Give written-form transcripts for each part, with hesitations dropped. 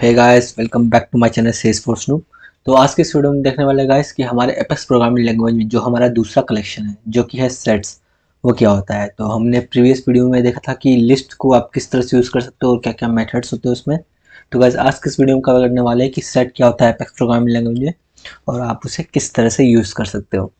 Hey guys, welcome back to my channel Salesforce noob. तो आज के इस वीडियो में देखने वाले गाइस कि हमारे एपेक्स प्रोग्रामिंग लैंग्वेज में जो हमारा दूसरा कलेक्शन है जो कि है सेट्स, वो क्या होता है। तो हमने प्रीवियस वीडियो में देखा था कि लिस्ट को आप किस तरह से यूज़ कर सकते हो और क्या क्या मेथड्स होते हैं उसमें। तो गाइस आज के इस वीडियो में कवर करने वाले हैं कि सेट क्या होता है एपेक्स प्रोग्रामिंग लैंग्वेज में और आप उसे किस तरह से यूज़ कर सकते हो।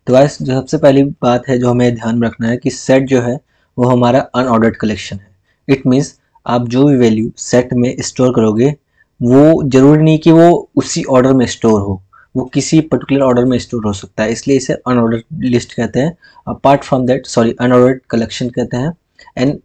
तो गाइस जो सबसे पहली बात है जो हमें ध्यान में रखना है कि सेट जो है वो हमारा अनऑर्डर्ड कलेक्शन है। इट मीन्स आप जो भी वैल्यू सेट में स्टोर करोगे वो जरूरी नहीं कि वो उसी ऑर्डर में स्टोर हो, वो किसी पर्टिकुलर ऑर्डर में स्टोर हो सकता है, इसलिए इसे अनऑर्डर्ड लिस्ट कहते हैं। Apart from that unordered collection कहते हैं। एंड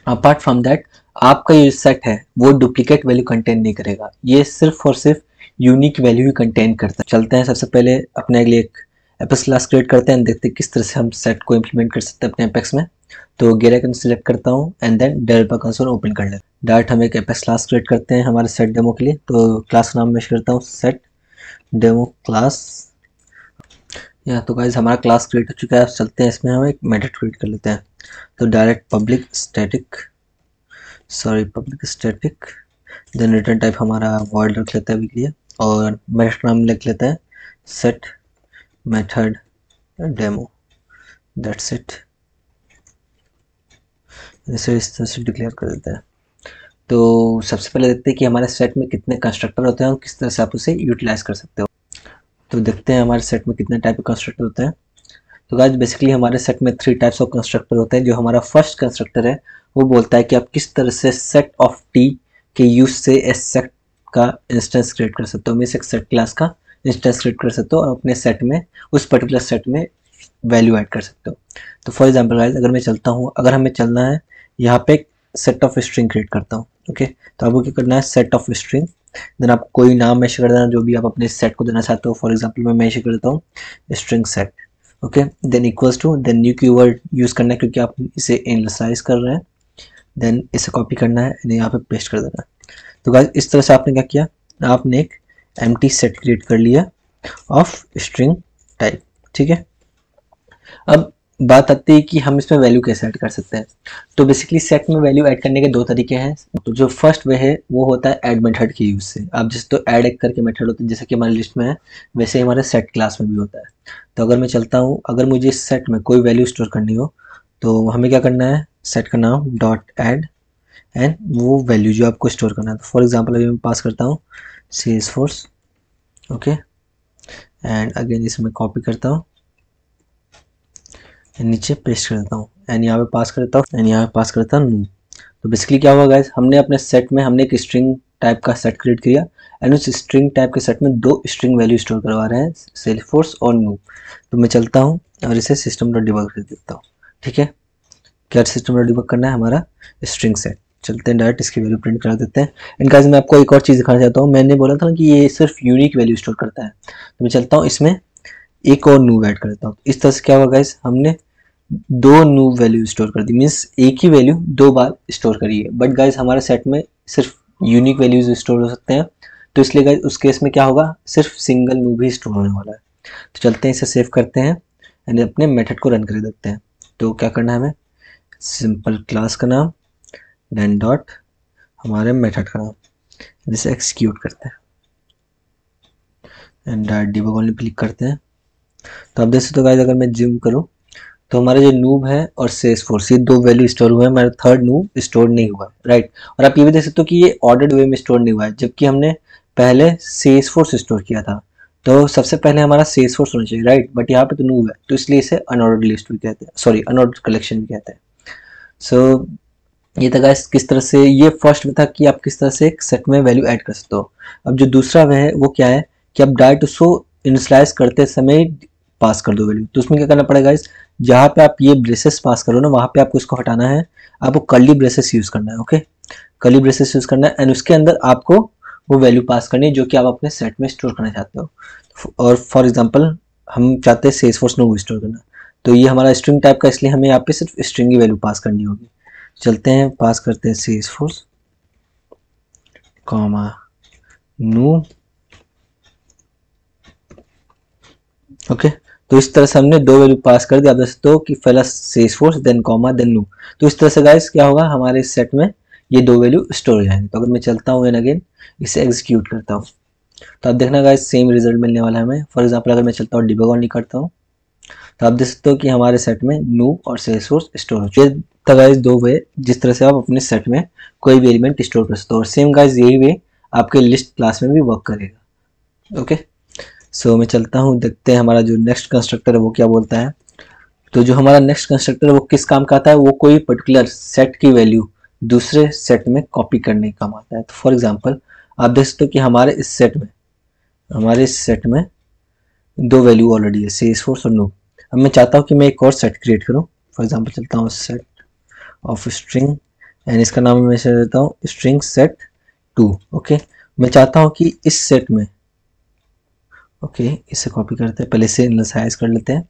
अपार्ट फ्रॉम दैट आपका ये सेट है वो डुप्लीकेट वैल्यू कंटेन नहीं करेगा, ये सिर्फ और सिर्फ यूनिक वैल्यू ही कंटेन करता है। चलते हैं सबसे पहले अपने लिए एक एपेक्स क्लास क्रिएट करते हैं, देखते हैं किस तरह से हम सेट को इम्प्लीमेंट कर सकते हैं अपने एपेक्स में। तो गेट आइकन सिलेक्ट करता हूँ and then developer console open कर लेते हैं। डायरेक्ट हम एक एपेक्स क्लास क्रिएट करते हैं हमारे सेट डेमो के लिए। तो क्लास का नाम मैं करता हूँ सेट डेमो क्लास। या तो गाइज हमारा क्लास क्रिएट हो चुका है, चलते हैं इसमें हम एक मेथड क्रिएट कर लेते हैं। तो direct public static then return type हमारा वॉइड रख लेता है अभी के लिए, और मेथड नाम लिख लेते हैं set method demo. That's it, इसे इस तरह से डिक्लेयर कर देते हैं। तो सबसे पहले देखते हैं कि हमारे सेट में कितने कंस्ट्रक्टर होते हैं और किस तरह से आप उसे यूटिलाइज कर सकते हो। तो देखते हैं हमारे सेट में कितने टाइप के कंस्ट्रक्टर होते हैं। तो गाइस बेसिकली हमारे सेट में 3 टाइप्स ऑफ कंस्ट्रक्टर होते हैं। जो हमारा फर्स्ट कंस्ट्रक्टर है वो बोलता है कि आप किस तरह से सेट ऑफ टी के यूज से एस सेट का इंस्टेंस क्रिएट कर सकते हो। मीन्स एक सेट क्लास का इंस्टेंस क्रिएट कर सकते हो और अपने सेट में उस पर्टिकुलर सेट में वैल्यू ऐड कर सकते हो। तो फॉर एग्जाम्पल गाइस अगर मैं चलता हूँ, अगर हमें चलना है यहाँ पे सेट ऑफ स्ट्रिंग क्रिएट करता हूँ। ओके, तो आपको क्या करना है, सेट ऑफ स्ट्रिंग, देन आप कोई नाम मेंशन कर देना जो भी आप अपने सेट को देना चाहते हो। फॉर एग्जांपल मैं मेंशन कर देता हूँ string set. Okay, then equals to, then new keyword use करना है क्योंकि आप इसे इनिशियलाइज कर रहे हैं। देन इसे कॉपी करना है, यहाँ पे पेस्ट कर देना है। तो गाइस इस तरह से आपने क्या किया, आपने एक एम्प्टी सेट क्रिएट कर लिया ऑफ स्ट्रिंग टाइप। ठीक है, अब बात आती है कि हम इसमें वैल्यू कैसे ऐड कर सकते हैं। तो बेसिकली सेट में वैल्यू ऐड करने के 2 तरीके हैं। तो जो फर्स्ट वे है वो होता है ऐड मेथड के यूज से। आप जैसे तो ऐड एक करके मेथड होते हैं जैसे कि हमारी लिस्ट में है, वैसे ही हमारे सेट क्लास में भी होता है। तो अगर मैं चलता हूँ, अगर मुझे इस सेट में कोई वैल्यू स्टोर करनी हो तो हमें क्या करना है, सेट का नाम डॉट ऐड एंड वो वैल्यू जो आपको स्टोर करना है। तो फॉर एग्जाम्पल अभी मैं पास करता हूँ सेल्सफोर्स। ओके, एंड अगेन इसे मैं कॉपी करता हूँ, नीचे पेस्ट कर देता हूँ एंड यहाँ पे पास करता हूँ एंड यहाँ पे पास करता हूँ नू। तो बेसिकली क्या हुआ गाइस, हमने अपने सेट में हमने एक स्ट्रिंग टाइप का सेट क्रिएट किया एंड उस स्ट्रिंग टाइप के सेट में 2 स्ट्रिंग वैल्यू स्टोर करवा रहे हैं, सेल्सफोर्स और नू। तो मैं चलता हूँ और इसे सिस्टम डॉट डिबग कर देता हूँ। ठीक है, क्या सिस्टम डॉट डिबग करना है, हमारा स्ट्रिंग सेट। चलते हैं डायरेक्ट इसकी वैल्यू प्रिंट करा देते हैं। एंड गाइस मैं आपको एक और चीज़ दिखाना चाहता हूँ, मैंने बोला था ना कि ये सिर्फ यूनिक वैल्यू स्टोर करता है। तो मैं चलता हूँ इसमें एक और नू ऐड कर देता हूँ। इस तरह से क्या हुआ गाइस, हमने 2 न्यू वैल्यू स्टोर कर दी, मीन्स एक ही वैल्यू 2 बार स्टोर करी है। बट गाइज हमारे सेट में सिर्फ यूनिक वैल्यूज स्टोर हो सकते हैं, तो इसलिए गाइज उस केस में क्या होगा, सिर्फ सिंगल न्यू भी स्टोर होने वाला है। तो चलते हैं इसे सेव करते हैं एंड अपने मेथड को रन कर देखते हैं। तो क्या करना है, हमें सिंपल क्लास का नाम देन डॉट हमारे मेथड का नाम, जिसे एक्सिक्यूट करते हैं एंड डिबग ओनली क्लिक करते हैं। तो आप देख सकते हो गाइज अगर मैं जूम करूँ तो हमारा जो नूब है और सेल्सफोर्स ये 2 वैल्यू स्टोर हुए हैं, हमारा थर्ड नूब स्टोर नहीं हुआ है। राइट, और आप ये भी देख सकते हो कि ये ऑर्डर्ड वे में स्टोर नहीं हुआ है, जबकि हमने पहले सेल्सफोर्स स्टोर किया था। तो सबसे पहले हमारा सेल्सफोर्स होना चाहिए, राइट, बट यहाँ पे तो नूब है, तो इसलिए इसे अनऑर्डर्ड लिस्ट भी कहते हैं, सॉरी अनऑर्डर्ड कलेक्शन भी कहते हैं। सो ये था गाइस किस तरह से, ये फर्स्ट में था कि आप किस तरह से एक सेट में वैल्यू ऐड कर सकते हो। अब जो दूसरा वे है वो क्या है कि आप डायरेक्ट उसको इनिशियलाइज करते समय पास कर दो वैल्यू। तो उसमें क्या करना पड़ेगा गाइस, जहाँ पे आप ये ब्रेसेस पास करो ना, वहाँ पे आपको इसको हटाना है, आपको कर्ली ब्रेसेस यूज करना है। ओके, कर्ली ब्रेसेस यूज करना है एंड उसके अंदर आपको वो वैल्यू पास करनी है जो कि आप अपने सेट में स्टोर करना चाहते हो। और फॉर एग्जाम्पल हम चाहते हैं सेल्सफोर्स नो स्टोर करना, तो ये हमारा स्ट्रिंग टाइप का, इसलिए हमें यहाँ पे सिर्फ स्ट्रिंग की वैल्यू पास करनी होगी। चलते हैं पास करते हैं सेल्सफोर्स कॉमा न्यू। ओके, तो इस तरह से हमने 2 वैल्यू पास कर दिया। आप देख सकते हो कि पहला Salesforce then comma then new. तो इस तरह से गाइस क्या होगा, हमारे सेट में ये दो वैल्यू स्टोर हो जाएंगे। तो अगर मैं चलता हूँ एंड अगेन इसे एग्जीक्यूट करता हूँ तो आप देखना गाइस सेम रिजल्ट मिलने वाला है हमें। फॉर एग्जांपल अगर मैं चलता हूँ डिबग ऑन करता हूँ तो आप देख सकते हो कि हमारे सेट में न्यू और सेल्सफोर्स स्टोर हो चुके हैं। तो गाइस दो वे जिस तरह से आप अपने सेट में कोई भी एलिमेंट स्टोर कर सकते हो, और सेम गाइस यही वे आपके लिस्ट क्लास में भी वर्क करेगा। ओके, सो मैं चलता हूँ, देखते हैं हमारा जो नेक्स्ट कंस्ट्रक्टर है वो क्या बोलता है। तो जो हमारा नेक्स्ट कंस्ट्रक्टर है वो किस काम का आता है, वो कोई पर्टिकुलर सेट की वैल्यू दूसरे सेट में कॉपी करने का काम आता है। तो फॉर एग्जांपल आप देख सकते हो कि हमारे इस सेट में दो वैल्यू ऑलरेडी है, सेल्सफोर्स और नो। अब मैं चाहता हूँ कि मैं एक और सेट क्रिएट करूँ। फॉर एग्जांपल चलता हूँ सेट ऑफ स्ट्रिंग एंड इसका नाम मैं देता हूँ स्ट्रिंग सेट 2। ओके, मैं चाहता हूँ कि इस सेट में इसे कॉपी करते हैं, पहले से इनिशियलाइज कर लेते हैं।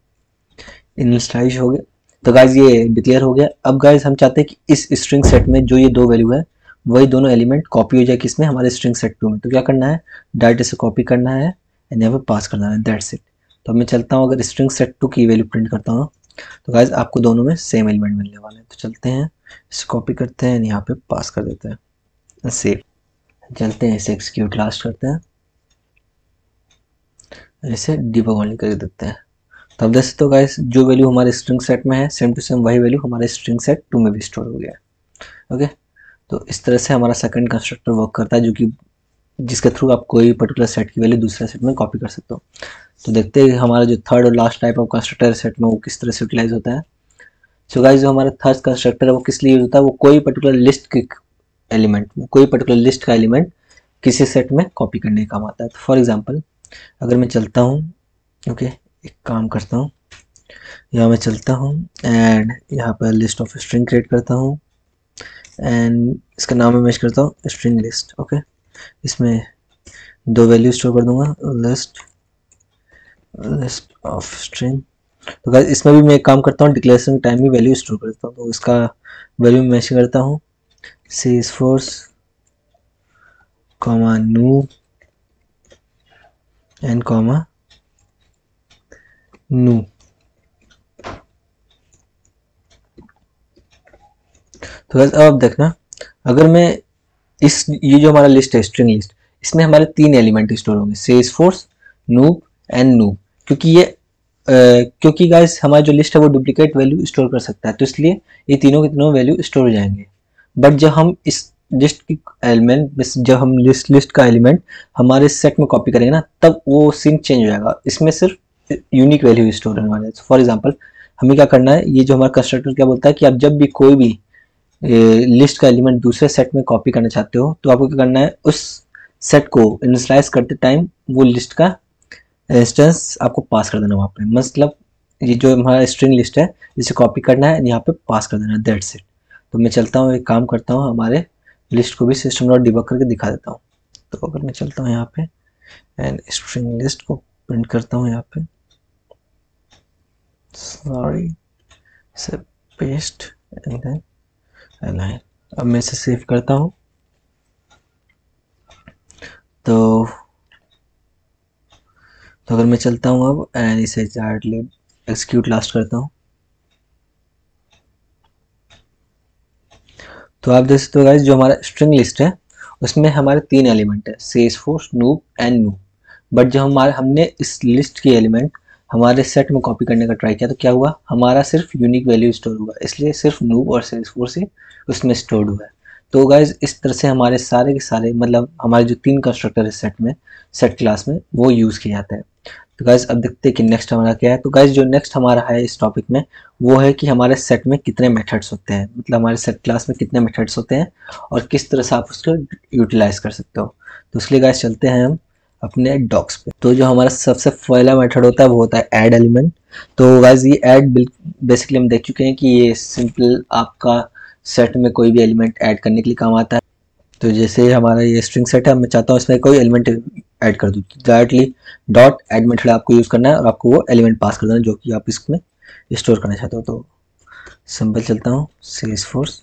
इनिशियलाइज हो गया तो गाइज ये डिक्लेयर हो गया। अब गाइज हम चाहते हैं कि इस स्ट्रिंग सेट में जो ये दो वैल्यू है वही दोनों एलिमेंट कॉपी हो जाए किसमें, हमारे स्ट्रिंग सेट 2 में। तो क्या करना है, डायरेक्ट इसे कॉपी करना है एंड यहाँ पे पास करना है, दैट्स इट। तो मैं चलता हूँ, अगर स्ट्रिंग सेट 2 की वैल्यू प्रिंट करता हूँ तो गाइज आपको दोनों में सेम एलिमेंट मिलने वाले हैं। तो चलते हैं, इसे कॉपी करते हैं, यहाँ पे पास कर देते हैं, सेव। चलते हैं, इसे एक्सिक्यूट लास्ट करते हैं, इसे डिबग ओनली कर देते हैं। तो अब देख सकते हो गाइस जो वैल्यू हमारे स्ट्रिंग सेट में है सेम टू सेम वही वैल्यू हमारे स्ट्रिंग सेट 2 में भी स्टोर हो गया है। ओके, तो इस तरह से हमारा सेकंड कंस्ट्रक्टर वर्क करता है, जो कि जिसके थ्रू आप कोई पर्टिकुलर सेट की वैल्यू दूसरे सेट में कॉपी कर सकते हो। तो देखते हैं हमारा जो थर्ड और last type of constructor set में वो किस तरह से यूटिलाइज होता है। सो गाइस जो हमारा थर्ड कंस्ट्रक्टर है वो किस लिए यूज होता है, वो कोई पर्टिकुलर लिस्ट की एलिमेंट, कोई पर्टिकुलर लिस्ट का एलिमेंट किसी सेट में कॉपी करने का काम आता है। तो फॉर एग्जाम्पल अगर मैं चलता हूँ, एक काम करता हूँ, यहाँ मैं चलता हूँ एंड यहाँ पर लिस्ट ऑफ स्ट्रिंग क्रिएट करता हूँ एंड इसका नाम मैं मेश करता हूँ स्ट्रिंग लिस्ट। ओके, इसमें दो वैल्यू स्टोर कर दूंगा, लिस्ट ऑफ स्ट्रिंग। तो गाइस इसमें भी मैं एक काम करता हूँ, डिक्लेरेशन टाइम में वैल्यू स्टोर करता हूँ। तो इसका वैल्यू मैच करता हूँ Salesforce comma new and comma new. तो गाइस अब देखना, अगर मैं ये जो हमारा लिस्ट है स्ट्रिंग लिस्ट, इसमें हमारे तीन एलिमेंट स्टोर होंगे, सेल्सफोर्स, नूब एंड नूब। क्योंकि गाइस हमारी जो लिस्ट है वो डुप्लीकेट वैल्यू स्टोर कर सकता है, तो इसलिए ये तीनों के तीनों वैल्यू स्टोर हो जाएंगे। बट जब हम इस लिस्ट की एलिमेंट जब हम लिस्ट का एलिमेंट हमारे सेट में कॉपी करेंगे ना, तब वो सीन चेंज हो जाएगा, इसमें सिर्फ यूनिक वैल्यू स्टोर होने वाले हैं। फॉर एग्जाम्पल हमें क्या करना है, ये जो हमारा कंस्ट्रक्टर क्या बोलता है कि आप जब भी कोई भी लिस्ट का एलिमेंट दूसरे सेट में कॉपी करना चाहते हो तो आपको क्या करना है, उस सेट को इनिशियलाइज करते टाइम वो लिस्ट का इंस्टेंस आपको पास कर देना वहाँ पे। मतलब ये जो हमारा स्ट्रिंग लिस्ट है इसे कॉपी करना है, यहाँ पे पास कर देना, दैट्स इट। तो मैं चलता हूँ, एक काम करता हूँ, हमारे लिस्ट को भी सिस्टम डॉट डिबग करके दिखा देता हूँ। तो अगर मैं चलता हूँ यहाँ पे एंड स्ट्रिंग लिस्ट को प्रिंट करता हूँ यहाँ पे, सॉरी, इसे पेस्ट एंड देन अलाइन। अब मैं इसे सेव करता हूँ। तो अगर मैं चलता हूँ अब एंड इसे डायरेक्टली एक्सिक्यूट लास्ट करता हूँ तो आप देख सकते हो गाइस जो हमारा स्ट्रिंग लिस्ट है उसमें हमारे तीन एलिमेंट है, Salesforce, noob and noob. But जब हमने इस लिस्ट की एलिमेंट हमारे सेट में कॉपी करने का ट्राई किया तो क्या हुआ, हमारा सिर्फ यूनिक वैल्यू स्टोर हुआ, इसलिए सिर्फ नूब और सेल्सफोर्स ही उसमें स्टोर्ड हुआ है। तो गाइज इस तरह से हमारे सारे के सारे मतलब हमारे जो तीन कंस्ट्रक्टर है सेट में, सेट क्लास में, वो यूज़ किए जाते हैं। तो गाइज अब देखते हैं कि नेक्स्ट हमारा क्या है। तो गाइज जो नेक्स्ट हमारा है इस टॉपिक में वो है कि हमारे सेट में कितने मेथड्स होते हैं, मतलब हमारे सेट क्लास में कितने मेथड्स होते हैं और किस तरह से आप उसको यूटिलाइज कर सकते हो। तो इसलिए गाइज चलते हैं हम अपने डॉक्स पे। तो जो हमारा सबसे पहला मेथड होता है वो होता है ऐड एलिमेंट। तो गाइज ये ऐड बेसिकली हम देख चुके हैं कि ये सिंपल आपका सेट में कोई भी एलिमेंट ऐड करने के लिए काम आता है। तो जैसे हमारा ये स्ट्रिंग सेट है, मैं चाहता हूँ इसमें कोई एलिमेंट ऐड कर दूँ, डायरेक्टली डॉट ऐड मेथड आपको यूज़ करना है और आपको वो एलिमेंट पास कर देना जो कि आप इसमें स्टोर करना चाहते हो। तो सिंपल चलता हूँ सेल्सफोर्स,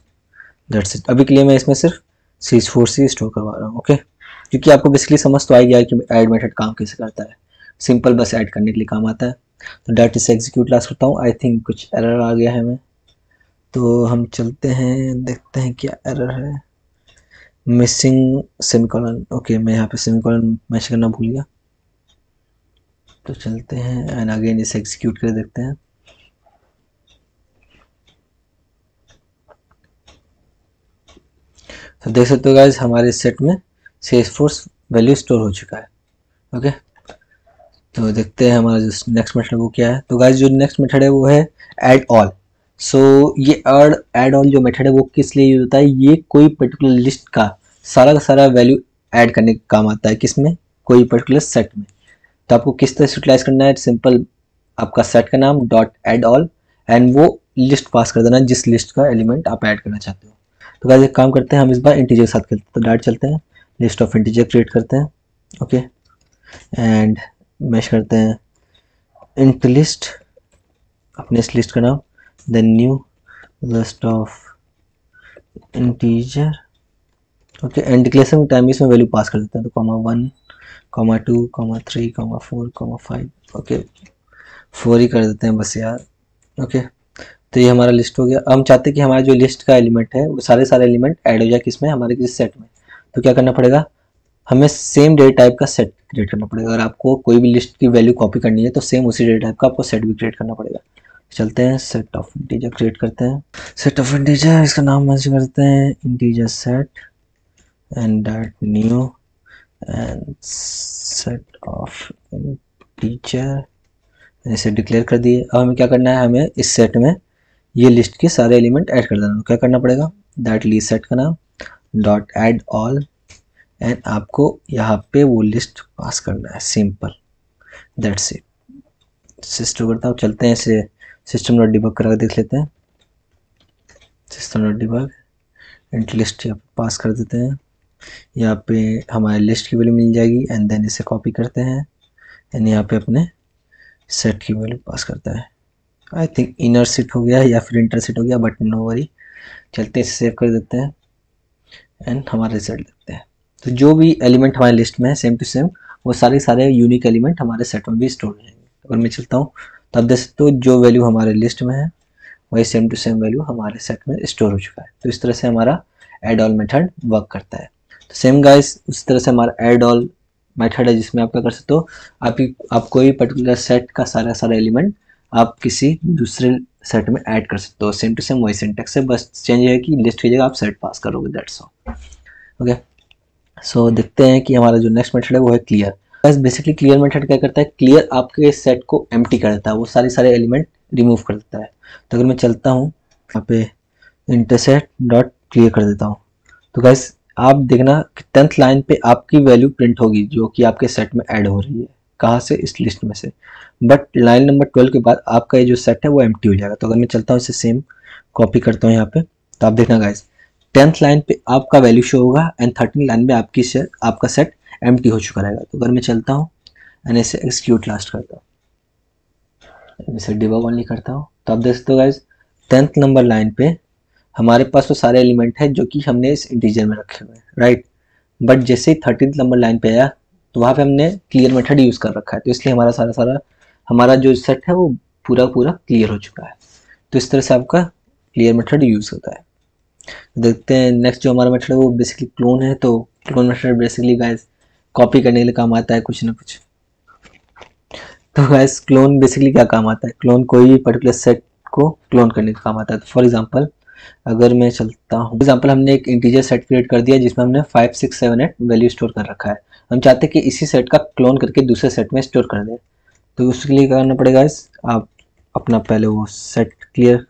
दैट्स इट। अभी के लिए मैं इसमें सिर्फ सेल्सफोर्स ही स्टोर करवा रहा हूँ। ओके, क्योंकि आपको बेसिकली समझ तो आ गया कि ऐड मेथड काम कैसे करता है, सिंपल बस ऐड करने के लिए काम आता है। तो डायरेक्ट से एग्जीक्यूट लास्ट करता हूँ। आई थिंक कुछ एरर आ गया है हमें, तो हम चलते हैं देखते हैं क्या एरर है। मिसिंग सेमीकोलन, ओके मैं यहाँ पे सेमीकोलन मैच करना भूल गया। तो चलते हैं एंड अगेन इसे एग्जीक्यूट कर देखते हैं। तो देख सकते हो गाइस हमारे सेट में सेल्सफोर्स वैल्यू स्टोर हो चुका है। ओके, तो देखते हैं हमारा जो नेक्स्ट मेथड वो क्या है। तो गाइस जो नेक्स्ट मेथड है वो है ऐड ऑल। सो ये ऐड ऑल जो मेथड है वो किस लिए यूज होता है, ये कोई पर्टिकुलर लिस्ट का सारा वैल्यू ऐड करने का काम आता है, किसमें, कोई पर्टिकुलर सेट में। तो आपको किस तरह से यूटिलाइज करना है, सिंपल आपका सेट का नाम डॉट ऐड ऑल एंड वो लिस्ट पास कर देना जिस लिस्ट का एलिमेंट आप ऐड करना चाहते हो। तो गाइस एक काम करते हैं, हम इस बार इंटीजर के साथ खेलते हैं। तो डायरेक्ट चलते हैं, लिस्ट ऑफ इंटीजर क्रिएट करते हैं। ओके, एंड मैश करते हैं इंट लिस्ट, अपने इस लिस्ट का नाम, then new list of integer. Okay, and declaration time इसमें वैल्यू पास कर देते हैं। तो comma 1, comma 2, comma 3, comma 4, comma 5। Okay, 4 ही कर देते हैं बस यार। ओके, तो ये हमारा लिस्ट हो गया। अब हम चाहते हैं कि हमारा जो लिस्ट का एलिमेंट है वो सारे एलिमेंट ऐड हो जाए किसमें, हमारे किसी सेट में। तो क्या करना पड़ेगा, हमें सेम डेटा टाइप का सेट क्रिएट करना पड़ेगा। अगर आपको कोई भी लिस्ट की वैल्यू कॉपी करनी है तो सेम उसी डेटा टाइप का आपको सेट भी क्रिएट करना पड़ेगा। चलते हैं सेट ऑफ इंटीजर क्रिएट करते हैं। सेट ऑफ इंटीजर, इसका नाम मेंशन करते हैं integer set and that new and set of integer, इसे डिक्लेयर कर दिए। अब हमें क्या करना है, हमें इस सेट में ये लिस्ट के सारे एलिमेंट ऐड कर देना। तो क्या करना पड़ेगा, दैट लिस्ट सेट का नाम डॉट ऐड ऑल एंड आपको यहाँ पे वो लिस्ट पास करना है, सिंपल, दैट्स इट। सिस्टम करता हूँ, चलते हैं इसे सिस्टम डॉट डिबग करा देख लेते हैं। System dot debug int list यहाँ पे पास कर देते हैं, यहाँ पे हमारे लिस्ट की वैल्यू मिल जाएगी एंड देन इसे कॉपी करते हैं एंड यहाँ पे अपने सेट की वैल्यू पास करता है। आई थिंक इनर सेट हो गया या फिर इंटर सेट हो गया, बट नो वरी। चलते इसे सेव कर देते हैं एंड हमारा रिजल्ट देखते हैं। तो जो भी एलिमेंट हमारे लिस्ट में है सेम टू सेम वो सारे यूनिक एलिमेंट हमारे सेट में भी स्टोर हो जाएंगे। अगर मैं चलता हूँ तो आप देख सकते हो जो वैल्यू हमारे लिस्ट में है वही सेम टू सेम वैल्यू हमारे सेट में स्टोर हो चुका है। तो इस तरह से हमारा ऐड ऑल मेथड वर्क करता है। तो सेम गाइस उस तरह से हमारा ऐड ऑल मेथड है जिसमें आप क्या कर सकते हो, आप कोई पर्टिकुलर सेट का सारा एलिमेंट आप किसी दूसरे सेट में ऐड कर सकते हो। सेम टू सेम वही सिंटेक्स है, बस चेंज है कि लिस्ट की जगह आप सेट पास करोगे, दैट्स ऑल। ओके, सो देखते हैं कि हमारा जो नेक्स्ट मेथड है वो है क्लियर। बस बेसिकली क्लियर मेथड क्या करता है, क्लियर आपके सेट को एम्प्टी कर देता है, वो सारे एलिमेंट रिमूव कर देता है। तो अगर मैं चलता हूँ यहाँ पे इंटरसेट डॉट क्लियर कर देता हूँ, तो गाइस आप देखना कि 10th लाइन पे आपकी वैल्यू प्रिंट होगी जो कि आपके सेट में ऐड हो रही है, कहाँ से, इस लिस्ट में से। बट लाइन नंबर 12 के बाद आपका ये जो सेट है वो एम्प्टी हो जाएगा। तो अगर मैं चलता हूँ इसे सेम कॉपी करता हूँ यहाँ पे, तो आप देखना गाइस 10th लाइन पे आपका वैल्यू शो होगा एंड 13 लाइन में आपका सेट एम्प्टी हो चुका रहेगा। तो अगर मैं चलता हूँ एंड इसे एक्सक्यूट लास्ट करता हूँ, इसे डिबग ओनली करता हूँ, तो आप देख सकते हो गाइस 10th नंबर लाइन पे हमारे पास तो सारे एलिमेंट है जो कि हमने इस इंटीजर में रखे हुए हैं, राइट। बट जैसे ही 13th नंबर लाइन पे आया तो वहाँ पे हमने क्लियर मेथड यूज़ कर रखा है, तो इसलिए हमारा जो सेट है वो पूरा क्लियर हो चुका है। तो इस तरह से आपका क्लियर मेथड यूज़ होता है। देखते हैं नेक्स्ट जो हमारा मेथड है वो बेसिकली क्लोन है। तो clone method basically guys copy करने के लिए काम आता है कुछ ना कुछ। तो गाइस क्लोन बेसिकली क्या काम आता है, क्लोन कोई भी पर्टिकुलर सेट को क्लोन करने का काम आता है। तो फॉर एग्जांपल अगर मैं चलता हूँ, एग्जांपल हमने एक इंटीजर सेट क्रिएट कर दिया जिसमें हमने 5 6 7 8 वैल्यू स्टोर कर रखा है। हम चाहते हैं कि इसी सेट का क्लोन करके दूसरे सेट में स्टोर कर दें। तो उसके लिए क्या करना पड़ेगा, आप अपना पहले वो सेट क्लियर,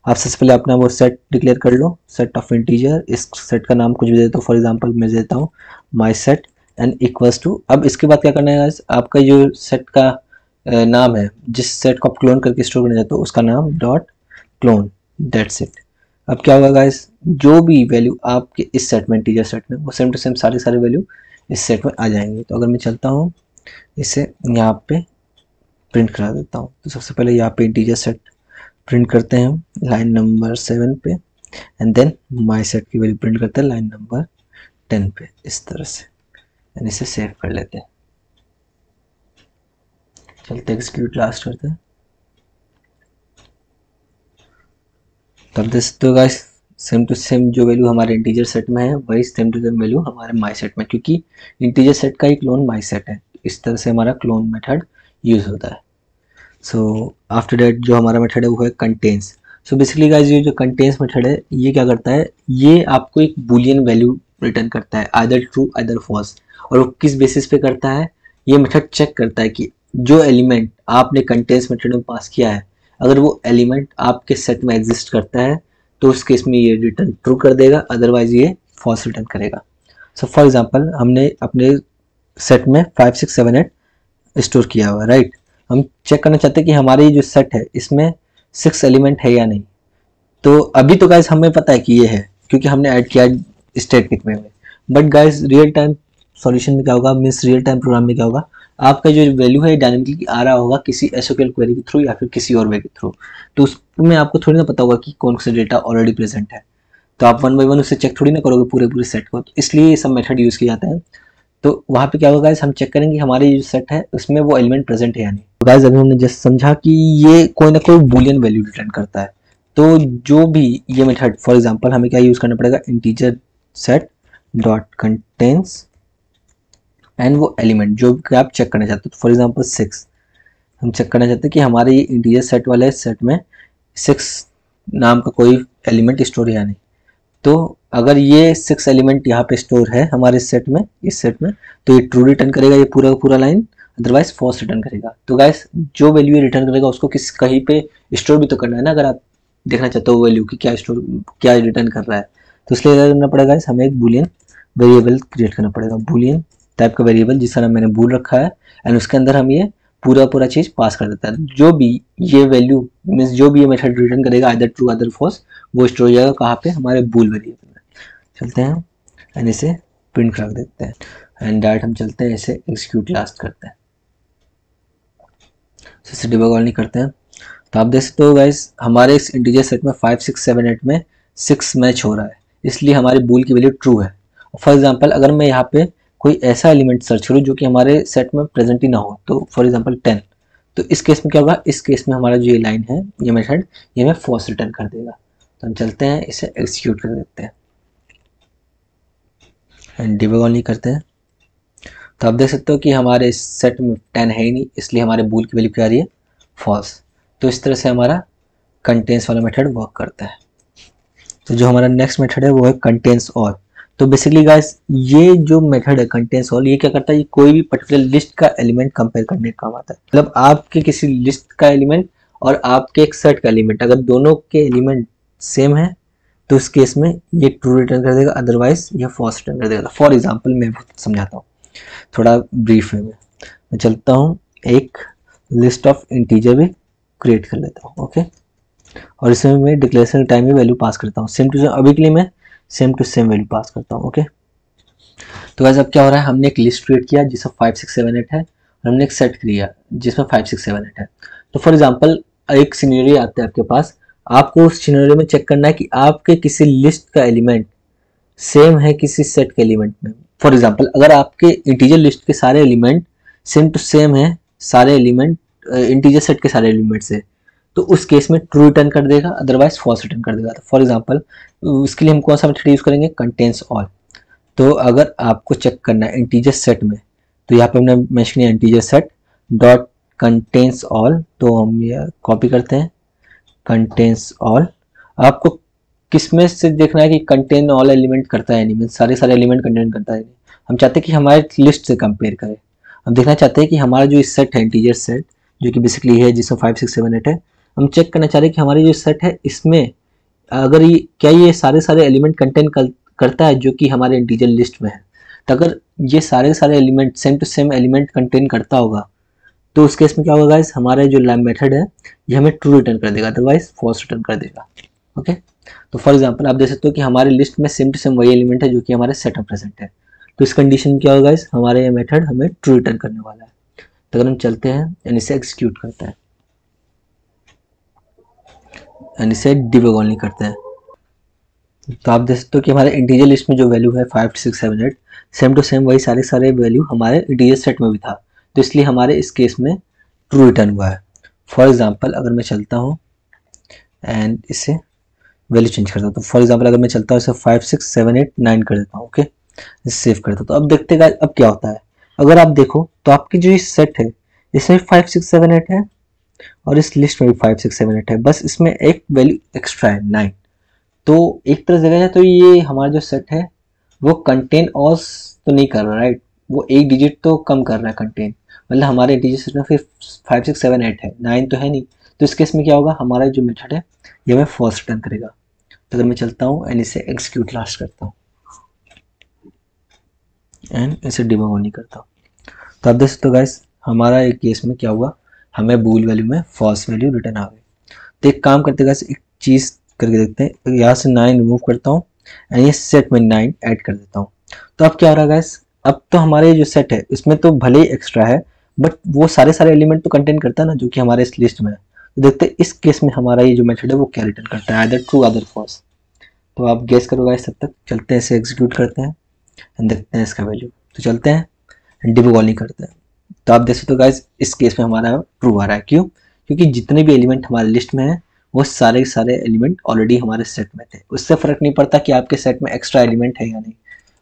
आप सबसे पहले अपना वो सेट डिक्लेयर कर लो, सेट ऑफ इंटीजर। इस सेट का नाम कुछ भी देता हूँ, फॉर एग्जांपल मैं देता हूँ my set and equals to. अब इसके बाद क्या करना है गाइस, आपका जो सेट का नाम है, जिस सेट को आप क्लोन करके स्टोर करना चाहते हो उसका नाम डॉट क्लोन, दैट्स इट। अब क्या होगा गाइस, जो भी वैल्यू आपके इस सेट में, इंटीजर सेट में, वो सेम टू सेम सारे वैल्यू इस सेट में आ जाएंगे। तो अगर मैं चलता हूँ इसे यहाँ पे प्रिंट करा देता हूँ, तो सबसे पहले यहाँ पे इंटीजर सेट प्रिंट करते हैं लाइन नंबर 7 पे एंड देन माई सेट की वैल्यू प्रिंट करते हैं लाइन नंबर 10 पे, इस तरह से। एंड इसे सेव कर लेते हैं, चलते एक्सक्यूट लास्ट करते हैं। तब देख सकते हो गाइस सेम टू सेम जो वैल्यू हमारे इंटीजर सेट में है वही सेम टू सेम वैल्यू हमारे माई सेट में, क्योंकि इंटीजर सेट का ही क्लोन माई सेट है। इस तरह से हमारा क्लोन मेथड यूज होता है। सो आफ्टर दैट जो हमारा मेथड है वो है कंटेन्स। सो बेसिकली गाइस ये जो कंटेन्स मेथड है ये क्या करता है, ये आपको एक बूलियन वैल्यू रिटर्न करता है, आइदर ट्रू आइदर फॉल्स। और वो किस बेसिस पे करता है, ये मेथड चेक करता है कि जो एलिमेंट आपने कंटेन्स मेथड में पास किया है अगर वो एलिमेंट आपके सेट में एग्जिस्ट करता है तो उस केस में ये रिटर्न ट्रू कर देगा, अदरवाइज ये फॉल्स रिटर्न करेगा। सो फॉर एग्जांपल हमने अपने सेट में 5 6 7 8 स्टोर किया हुआ है, राइट। हम चेक करना चाहते हैं कि हमारी जो सेट है इसमें 6 एलिमेंट है या नहीं। तो अभी तो गाइस हमें पता है कि ये है क्योंकि हमने ऐड किया स्टैटिक में। But guys real time solution में क्या होगा, मीन्स रियल टाइम प्रोग्राम में क्या होगा, आपका जो वैल्यू है डायनेमिकली आ रहा होगा किसी एसक्यूएल क्वेरी के थ्रू या फिर किसी और वे के थ्रू। तो उसमें आपको थोड़ी ना पता होगा कि कौन सा डेटा ऑलरेडी प्रेजेंट है, तो आप वन बाई वन उससे चेक थोड़ी ना करोगे पूरे पूरे सेट को। तो इसलिए ये सब मेथड यूज किए जाते हैं। तो वहाँ पे क्या होगा गाइस, हम चेक करेंगे हमारे जो सेट है उसमें वो एलिमेंट प्रेजेंट है या नहीं। तो गाइस अभी हमने जस्ट समझा कि ये कोई ना कोई बूलियन वैल्यू रिटर्न करता है। तो जो भी ये मेथड, फॉर एग्जांपल हमें क्या यूज करना पड़ेगा, integer set dot contains and वो एलिमेंट जो कि आप चेक करना चाहते हो। फॉर एग्जांपल 6 हम चेक करना चाहते हैं कि हमारे ये इंटीजर सेट वाले सेट में 6 नाम का कोई एलिमेंट स्टोर है या नहीं। तो अगर ये 6 एलिमेंट यहाँ पे स्टोर है हमारे सेट में, इस सेट में, तो ये ट्रू रिटर्न करेगा ये पूरा पूरा लाइन, अदरवाइज फॉल्स रिटर्न करेगा। तो गाइस जो वैल्यू रिटर्न करेगा उसको किस कहीं पे स्टोर भी तो करना है ना, अगर आप देखना चाहते हो वैल्यू की क्या रिटर्न कर रहा है। तो इसलिए क्या करना पड़ेगा, हमें एक बूलियन वेरिएबल क्रिएट करना पड़ेगा, बूलियन टाइप का वेरिएबल जिसका नाम मैंने बूल रखा है, एंड उसके अंदर हम ये पूरा चीज पास कर देता है। जो भी ये वैल्यू मीन्स जो भी ये मेथड रिटर्न करेगा आइदर ट्रू आइदर फॉल्स, वो स्टोर हो जाएगा कहाँ पे, हमारे बूल वेरिएबल में। चलते हैं एंड इसे प्रिंट कर देते हैं एंड डायरेक्ट हम चलते हैं इसे एग्जीक्यूट लास्ट करते हैं, इसे डिबग ऑल नहीं करते हैं। तो आप देख सकते हो गाइस हमारे इस इंटीजर सेट में 5 6 7 8 में 6 मैच हो रहा है, इसलिए हमारी बूल की वैल्यू ट्रू है। फॉर एग्जांपल अगर मैं यहाँ पे कोई ऐसा एलिमेंट सर्च करूँ जो कि हमारे सेट में प्रेजेंट ही ना हो, तो फॉर एग्जांपल 10, तो इस केस में क्या होगा, इस केस में हमारा जो ये लाइन है ये मेथड ये हमें फॉल्स रिटर्न कर देगा। तो हम चलते हैं इसे एग्जीक्यूट कर देते हैं एंड डिबग ऑल नहीं करते हैं। तो आप देख सकते हो कि हमारे इस सेट में 10 है ही नहीं, इसलिए हमारे बूल की वैल्यू क्या आ रही है, फॉल्स। तो इस तरह से हमारा कंटेन्स वाला मेथड वर्क करता है। तो जो हमारा नेक्स्ट मेथड है वो है कंटेन्स ऑल। तो बेसिकली गाइस ये जो मेथड है कंटेन्स ऑल, ये क्या करता है, ये कोई भी पर्टिकुलर लिस्ट का एलिमेंट कंपेयर करने का काम आता है। मतलब आपके किसी लिस्ट का एलिमेंट और आपके एक सेट का एलिमेंट अगर दोनों के एलिमेंट सेम है तो उस केस में ये ट्रू रिटर्न कर देगा, अदरवाइज ये फॉल्स रिटर्न कर देगा। फॉर एग्जाम्पल मैं समझाता हूँ थोड़ा ब्रीफ वे में। मैं चलता हूँ एक लिस्ट ऑफ इंटीजर भी क्रिएट कर लेता हूँ, ओके। और इसमें मैं डिक्लेरेशन टाइम में वैल्यू पास करता हूँ सेम टू सेम। अभी के लिए मैं same to same value pass करता हूँ, ओके। तो वैसे अब क्या हो रहा है, हमने एक लिस्ट क्रिएट किया जिसमें 5 6 7 8 है और हमने एक सेट किया जिसमें 5 6 7 8 है। तो फॉर एग्जांपल एक सिनेरियो आता है आपके पास, आपको उस सिनेरियो में चेक करना है कि आपके किसी लिस्ट का एलिमेंट सेम है किसी सेट के एलिमेंट में। फॉर एग्जांपल अगर आपके इंटीजर लिस्ट के सारे एलिमेंट सेम टू सेम है, सारे एलिमेंट इंटीजर सेट के सारे एलिमेंट से, तो उस केस में ट्रू रिटर्न कर देगा, अदरवाइज फॉल्स रिटर्न कर देगा। तो फॉर एग्जांपल उसके लिए हम कौन सा मेथड यूज करेंगे, कंटेन्स ऑल। तो अगर आपको चेक करना है इंटीजर सेट में, तो यहाँ पे हमने मेंशन किया integer set dot contains all. तो हम ये कॉपी करते हैं कंटेन्स ऑल। आपको किसमें से देखना है कि कंटेन ऑल एलिमेंट करता है, नहीं सारे एलिमेंट कंटेन करता है नहीं। हम चाहते हैं कि हमारे लिस्ट से कंपेयर करें। हम देखना चाहते हैं कि हमारा जो सेट है इंटीजर सेट जो कि बेसिकली है जिसमें 5 6 7 8 है, हम चेक करना चाह रहे हैं कि हमारी जो सेट है इसमें अगर ये क्या ये सारे एलिमेंट कंटेन करता है जो कि हमारे इंटीजर लिस्ट में है। तो अगर ये सारे element same to same element contain करता होगा तो उस केस में क्या होगा गाइस, हमारा जो मेथड है ये हमें ट्रू रिटर्न कर देगा, अदरवाइज फॉल्स रिटर्न कर देगा, ओके। तो फॉर एग्जांपल आप देख सकते हो कि हमारे लिस्ट में सेम टू सेम वही एलिमेंट है जो कि हमारे सेट में प्रेजेंट है। तो इस कंडीशन में क्या होगा गाइस, हमारा ये मेथड हमें ट्रू रिटर्न करने वाला है। तो अगर हम चलते हैं एंड इसे एग्जीक्यूट करते हैं एंड इसे डिबग ऑनली करते हैं, तो आप देख सकते हो कि हमारे इंटीजर लिस्ट में जो वैल्यू है 5 6 7 8 सेम टू सेम वही सारे वैल्यू हमारे इंटीजर सेट में भी था। तो इसलिए हमारे इस केस में ट्रू रिटर्न हुआ है। फॉर एग्जांपल अगर मैं चलता हूँ एंड इसे वैल्यू चेंज करता हूँ। तो फॉर एग्जाम्पल अगर मैं चलता हूँ इसे 5 6 7 8 9 कर देता हूँ, ओके, सेव करता हूँ। तो अब देखते हैं अब क्या होता है। अगर आप देखो तो आपकी जो ये सेट है इसमें 5 6 7 8 है और इस लिस्ट में भी 5 6 7 8 है, बस इसमें एक वैल्यू एक्स्ट्रा है 9। तो एक तरह से देखा जाए तो ये हमारा जो सेट है वो कंटेन ऑस तो नहीं कर रहा, राइट, वो एक डिजिट तो कम कर रहा है कंटेन, मतलब हमारे इंटीजर सेट में फिर 5 6 7 8 है, 9 तो है नहीं। तो इस केस में क्या होगा, हमारा जो मेथड है ये हमें फॉल्स रिटर्न करेगा। तो अगर मैं चलता हूँ एंड इसे एग्जीक्यूट लास्ट करता हूँ एंड इसे डिबग ऑन नहीं करता हूँ, तो अब देख सकते हो गाइस हमारा एक केस में क्या हुआ, हमें बूल वैल्यू में फॉल्स वैल्यू रिटर्न आ गई। तो एक काम करते गाइस, एक चीज़ करके देखते हैं, यहाँ से 9 रिमूव करता हूँ एंड ये सेट में 9 ऐड कर देता हूँ। तो अब क्या हो रहा है गाइस, अब तो हमारे जो सेट है इसमें तो भले ही एक्स्ट्रा है बट वो सारे एलिमेंट तो कंटेन करता है ना जो कि हमारे इस लिस्ट में है। तो देखते हैं इस केस में हमारा ये जो मेथड है वो क्या रिटर्न करता है, आइदर ट्रू आइदर फॉल्स। तो आप गेस करो गाइस, तब तक चलते हैं इसे एग्जीक्यूट करते हैं एंड देखते हैं इसका वैल्यू। तो चलते हैं डिबग ऑन नहीं करते हैं। तो आप देख सकते हो गाइस इस केस में हमारा ट्रू आ रहा है, क्यों, क्योंकि जितने भी एलिमेंट हमारे लिस्ट में है वो सारे एलिमेंट ऑलरेडी हमारे सेट में थे। उससे फर्क नहीं पड़ता कि आपके सेट में एक्स्ट्रा एलिमेंट है या नहीं,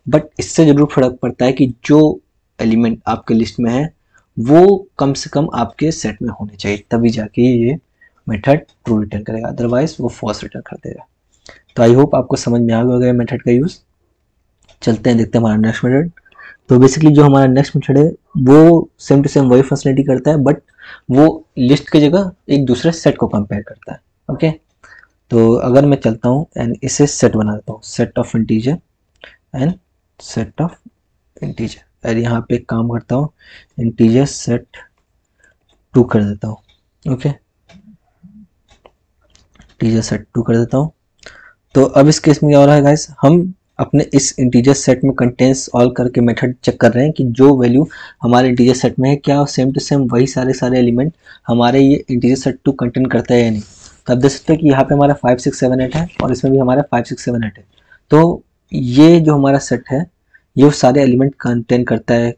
बट इससे जरूर फर्क पड़ता है कि जो एलिमेंट आपके लिस्ट में है वो कम से कम आपके सेट में होने चाहिए, तभी जाके ये मेथड ट्रू रिटर्न करेगा, अदरवाइज वो फॉल्स रिटर्न कर देगा। तो आई होप आपको समझ में आ गया मेथड का यूज। चलते हैं देखते हैं हमारा नेक्स्ट मेथड। तो बेसिकली जो हमारा नेक्स्ट मेथड है वो सेम टू सेम वही फंक्शनलिटी करता है, बट वो लिस्ट की जगह एक दूसरे सेट को कंपेयर करता है, ओके। तो अगर मैं चलता हूँ एंड इसे सेट बना देता हूँ, set of integer and set of integer, और यहाँ पे एक काम करता हूँ इंटीजर सेट 2 कर देता हूँ, ओके, इंटीजर सेट 2 कर देता हूँ। तो अब इस केस में क्या हो रहा है गाइस, हम अपने इस इंटीजर सेट में कंटेंट्स ऑल करके मेथड चेक कर रहे हैं कि जो वैल्यू हमारे इंटीजर सेट में है क्या सेम टू सेम वही सारे एलिमेंट हमारे ये इंटीजर सेट 2 कंटेंट करता है या नहीं। तो आप देख सकते हैं कि यहाँ पे हमारा 5 6 7 8 है और इसमें भी हमारा 5 6 7 8 है। तो ये जो हमारा सेट है ये सारे एलिमेंट कंटेंट करता है